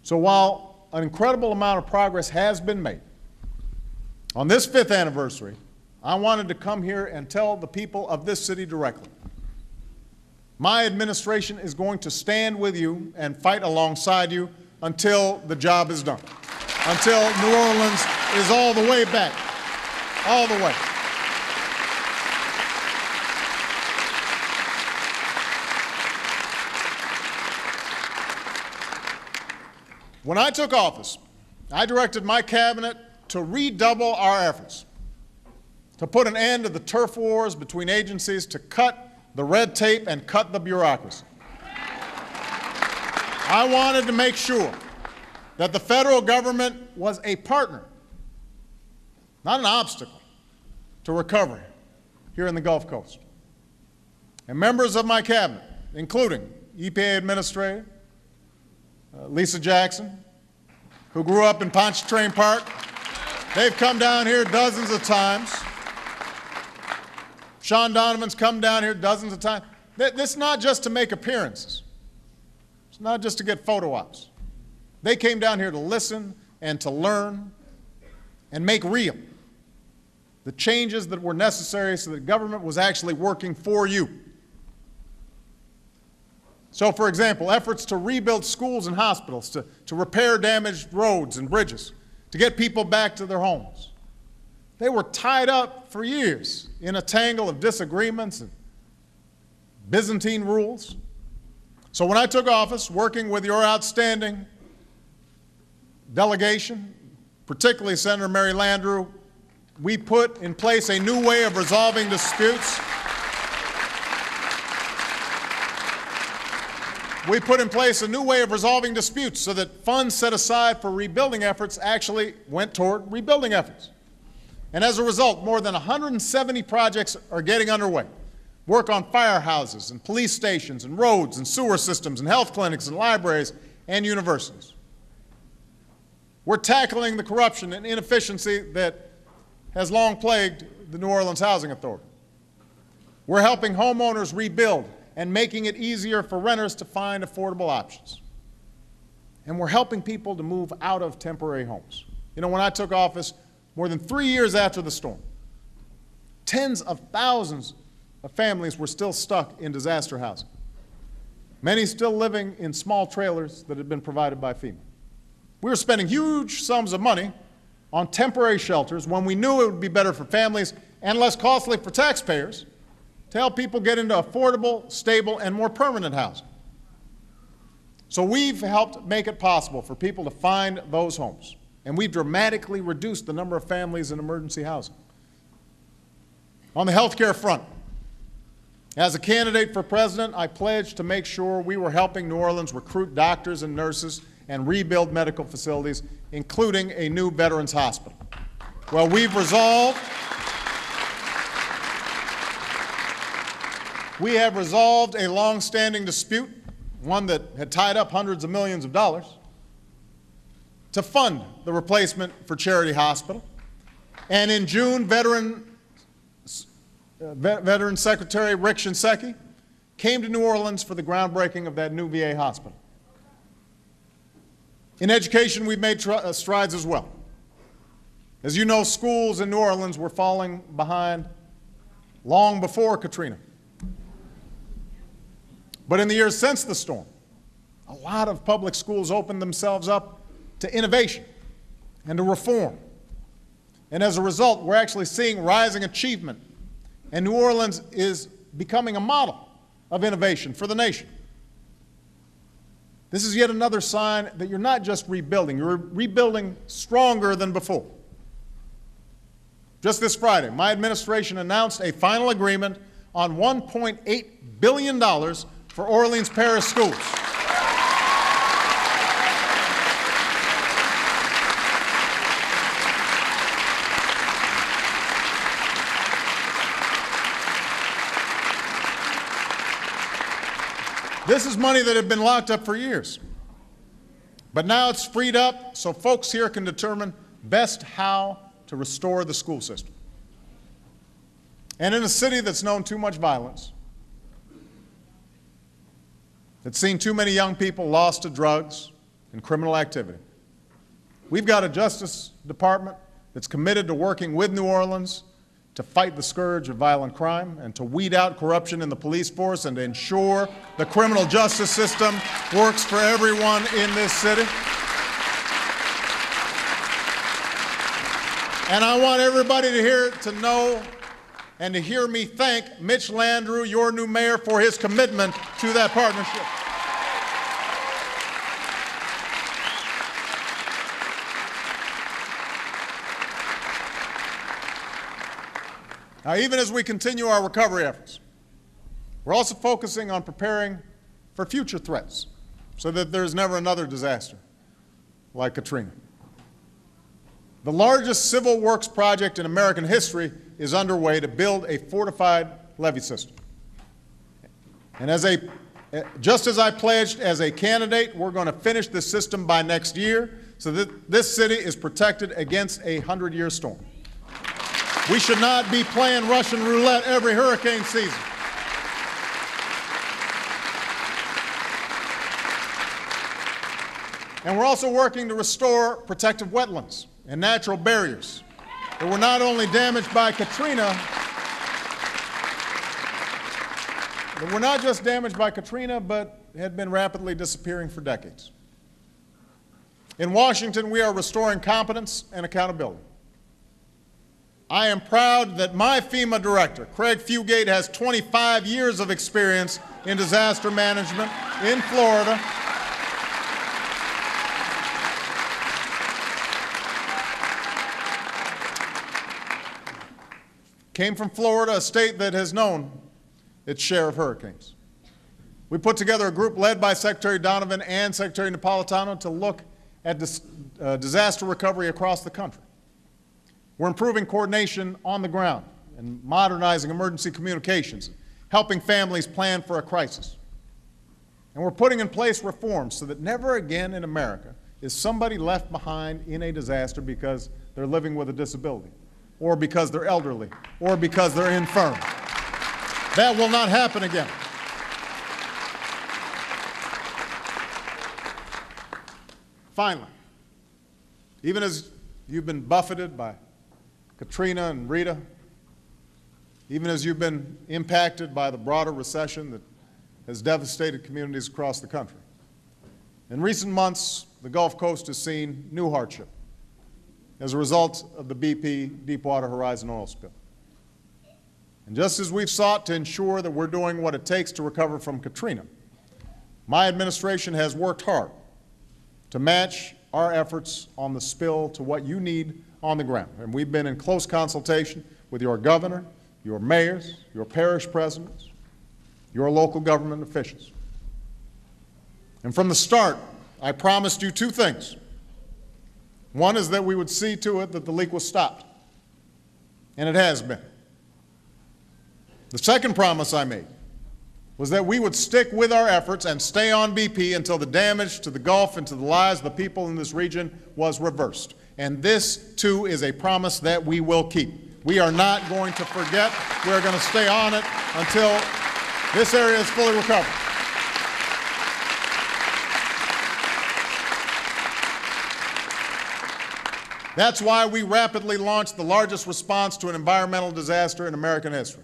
So while an incredible amount of progress has been made, on this 5th anniversary, I wanted to come here and tell the people of this city directly. My administration is going to stand with you and fight alongside you until the job is done, until New Orleans is all the way back, all the way. When I took office, I directed my cabinet to redouble our efforts, to put an end to the turf wars between agencies, to cut the red tape and cut the bureaucracy. I wanted to make sure that the federal government was a partner, not an obstacle, to recovery here in the Gulf Coast. And members of my cabinet, including EPA Administrator Lisa Jackson, who grew up in Pontchartrain Park, they've come down here dozens of times. Sean Donovan's come down here dozens of times. This is not just to make appearances. It's not just to get photo ops. They came down here to listen and to learn and make real the changes that were necessary so that government was actually working for you. So, for example, efforts to rebuild schools and hospitals, to repair damaged roads and bridges, to get people back to their homes. They were tied up for years in a tangle of disagreements and Byzantine rules. So when I took office, working with your outstanding delegation, particularly Senator Mary Landrieu, we put in place a new way of resolving disputes. We put in place a new way of resolving disputes so that funds set aside for rebuilding efforts actually went toward rebuilding efforts. And as a result, more than 170 projects are getting underway. Work on firehouses and police stations and roads and sewer systems and health clinics and libraries and universities. We're tackling the corruption and inefficiency that has long plagued the New Orleans Housing Authority. We're helping homeowners rebuild and making it easier for renters to find affordable options. And we're helping people to move out of temporary homes. You know, when I took office, more than 3 years after the storm, tens of thousands of families were still stuck in disaster housing, many still living in small trailers that had been provided by FEMA. We were spending huge sums of money on temporary shelters when we knew it would be better for families and less costly for taxpayers to help people get into affordable, stable, and more permanent housing. So we've helped make it possible for people to find those homes, and we've dramatically reduced the number of families in emergency housing. On the health care front, as a candidate for president, I pledged to make sure we were helping New Orleans recruit doctors and nurses and rebuild medical facilities, including a new veterans hospital. Well, we have resolved a long-standing dispute, one that had tied up hundreds of millions of dollars, to fund the replacement for Charity Hospital. And in June, Veteran Secretary Rick Shinseki came to New Orleans for the groundbreaking of that new VA hospital. In education, we've made strides as well. As you know, schools in New Orleans were falling behind long before Katrina. But in the years since the storm, a lot of public schools opened themselves up to innovation and to reform. And as a result, we're actually seeing rising achievement. And New Orleans is becoming a model of innovation for the nation. This is yet another sign that you're not just rebuilding, you're rebuilding stronger than before. Just this Friday, my administration announced a final agreement on $1.8 billion for Orleans Parish schools. This is money that had been locked up for years. But now it's freed up so folks here can determine best how to restore the school system. And in a city that's known too much violence, that's seen too many young people lost to drugs and criminal activity. We've got a Justice Department that's committed to working with New Orleans to fight the scourge of violent crime and to weed out corruption in the police force and to ensure the criminal justice system works for everyone in this city. And I want everybody to know and to hear me thank Mitch Landrieu, your new mayor, for his commitment to that partnership. Now, even as we continue our recovery efforts, we're also focusing on preparing for future threats so that there's never another disaster like Katrina. The largest civil works project in American history is underway to build a fortified levee system. And just as I pledged as a candidate, we're going to finish this system by next year so that this city is protected against a 100-year storm. We should not be playing Russian roulette every hurricane season. And we're also working to restore protective wetlands and natural barriers that were not only damaged by Katrina, that were not just damaged by Katrina, but had been rapidly disappearing for decades. In Washington, we are restoring competence and accountability. I am proud that my FEMA director, Craig Fugate, has 25 years of experience in disaster management in Florida. Came from Florida, a state that has known its share of hurricanes. We put together a group led by Secretary Donovan and Secretary Napolitano to look at disaster recovery across the country. We're improving coordination on the ground and modernizing emergency communications, helping families plan for a crisis. And we're putting in place reforms so that never again in America is somebody left behind in a disaster because they're living with a disability, or because they're elderly, or because they're infirm. That will not happen again. Finally, even as you've been buffeted by Katrina and Rita, even as you've been impacted by the broader recession that has devastated communities across the country, in recent months, the Gulf Coast has seen new hardship as a result of the BP Deepwater Horizon oil spill. And just as we've sought to ensure that we're doing what it takes to recover from Katrina, my administration has worked hard to match our efforts on the spill to what you need on the ground. And we've been in close consultation with your governor, your mayors, your parish presidents, your local government officials. And from the start, I promised you two things. One is that we would see to it that the leak was stopped, and it has been. The second promise I made was that we would stick with our efforts and stay on BP until the damage to the Gulf and to the lives of the people in this region was reversed. And this, too, is a promise that we will keep. We are not going to forget. We are going to stay on it until this area is fully recovered. That's why we rapidly launched the largest response to an environmental disaster in American history.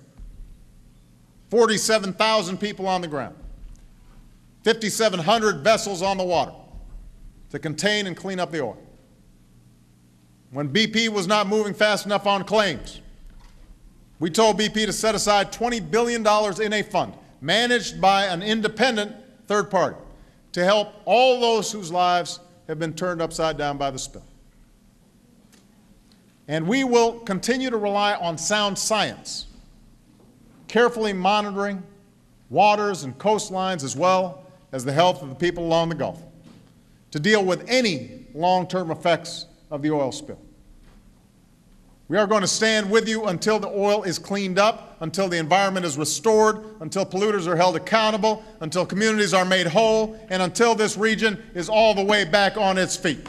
47,000 people on the ground, 5,700 vessels on the water to contain and clean up the oil. When BP was not moving fast enough on claims, we told BP to set aside $20 billion in a fund managed by an independent third party to help all those whose lives have been turned upside down by the spill. And we will continue to rely on sound science, carefully monitoring waters and coastlines as well as the health of the people along the Gulf to deal with any long-term effects of the oil spill. We are going to stand with you until the oil is cleaned up, until the environment is restored, until polluters are held accountable, until communities are made whole, and until this region is all the way back on its feet.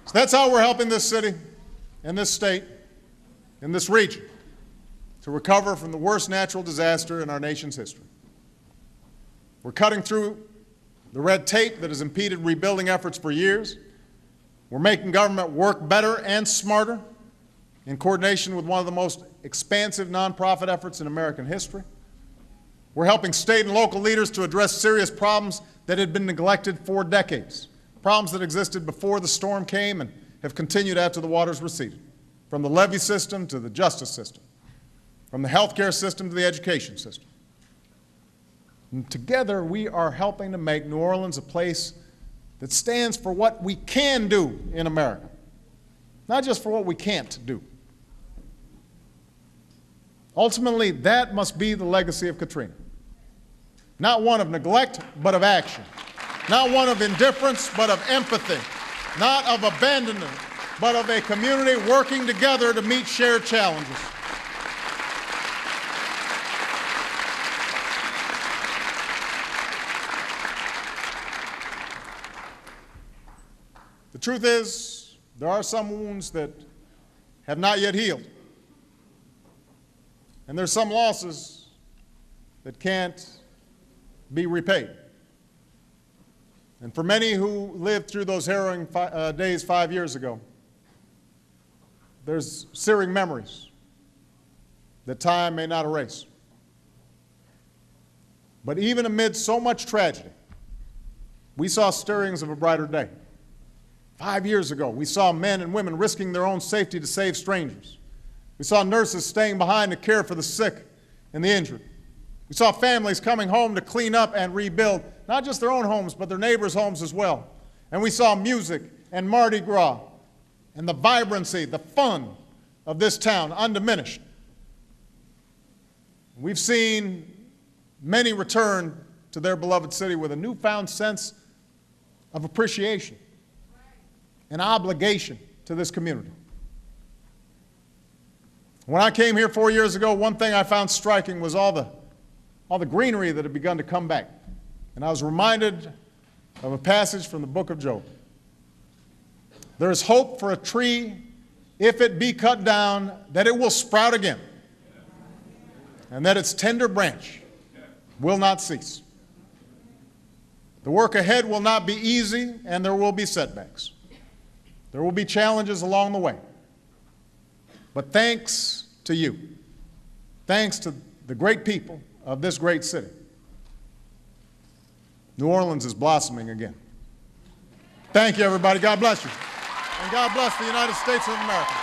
So that's how we're helping this city. in this state, in this region, to recover from the worst natural disaster in our nation's history. We're cutting through the red tape that has impeded rebuilding efforts for years. We're making government work better and smarter in coordination with one of the most expansive nonprofit efforts in American history. We're helping state and local leaders to address serious problems that had been neglected for decades, problems that existed before the storm came and have continued after the waters receded, from the levee system to the justice system, from the healthcare system to the education system. And together, we are helping to make New Orleans a place that stands for what we can do in America, not just for what we can't do. Ultimately, that must be the legacy of Katrina. Not one of neglect, but of action. Not one of indifference, but of empathy. Not of abandonment, but of a community working together to meet shared challenges. The truth is, there are some wounds that have not yet healed. And there's some losses that can't be repaid. And for many who lived through those harrowing days 5 years ago, there's searing memories that time may not erase. But even amid so much tragedy, we saw stirrings of a brighter day. 5 years ago, we saw men and women risking their own safety to save strangers. We saw nurses staying behind to care for the sick and the injured. We saw families coming home to clean up and rebuild, not just their own homes, but their neighbors' homes as well. And we saw music and Mardi Gras and the vibrancy, the fun of this town undiminished. We've seen many return to their beloved city with a newfound sense of appreciation and obligation to this community. When I came here 4 years ago, one thing I found striking was all the greenery that had begun to come back. And I was reminded of a passage from the book of Job. There is hope for a tree, if it be cut down, that it will sprout again, and that its tender branch will not cease. The work ahead will not be easy, and there will be setbacks. There will be challenges along the way. But thanks to you, thanks to the great people of this great city, New Orleans is blossoming again. Thank you, everybody. God bless you. And God bless the United States of America.